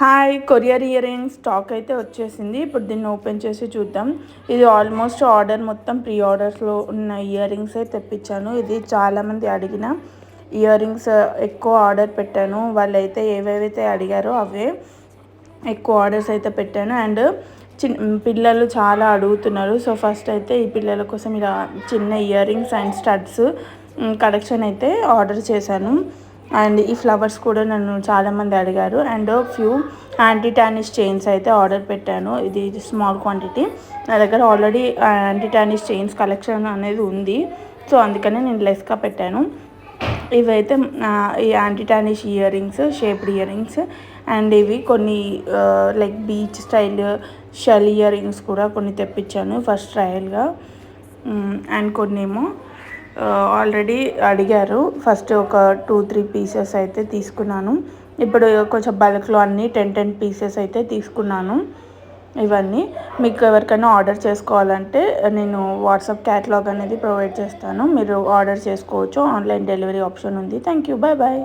Hi courier ear rings stock అయితే వచ్చేసింది. ఇప్పుడు దీన్ని ఓపెన్ చేసి చూద్దాం. ఇది ఆల్మోస్ట్ ఆర్డర్ మొత్తం ప్రీ ఆర్డర్స్లో ఉన్న ఇయర్ రింగ్సే తెప్పించాను. ఇది చాలామంది అడిగిన ఇయర్ రింగ్స్ ఎక్కువ ఆర్డర్ పెట్టాను. వాళ్ళైతే ఏవేవైతే అడిగారో అవే ఎక్కువ ఆర్డర్స్ అయితే పెట్టాను. అండ్ పిల్లలు చాలా అడుగుతున్నారు. సో ఫస్ట్ అయితే ఈ పిల్లల కోసం ఇలా చిన్న earrings and studs collection అయితే ఆర్డర్ చేశాను. అండ్ ఈ ఫ్లవర్స్ కూడా నన్ను చాలామంది అడిగారు. And few anti tarnish chains అయితే ఆర్డర్ పెట్టాను. ఇది స్మాల్ క్వాంటిటీ. నా దగ్గర already anti tarnish chains collection అనేది ఉంది. సో అందుకనే నేను లెస్గా పెట్టాను. ఇవైతే ఈ anti tarnish earrings, shaped earrings. And ఇవి కొన్ని like beach style shell earrings కూడా కొన్ని తెప్పించాను ఫస్ట్ ట్రయల్గా. అండ్ కొన్ని ఏమో ఆల్రెడీ అడిగారు. ఫస్ట్ ఒక 2-3 పీసెస్ అయితే తీసుకున్నాను. ఇప్పుడు కొంచెం బల్క్లో అన్నీ 10 పీసెస్ అయితే తీసుకున్నాను. ఇవన్నీ మీకు ఎవరికైనా ఆర్డర్ చేసుకోవాలంటే నేను వాట్సాప్ క్యాటలాగ్ అనేది ప్రొవైడ్ చేస్తాను. మీరు ఆర్డర్ చేసుకోవచ్చు. ఆన్లైన్ డెలివరీ ఆప్షన్ ఉంది. Thank you. Bye bye.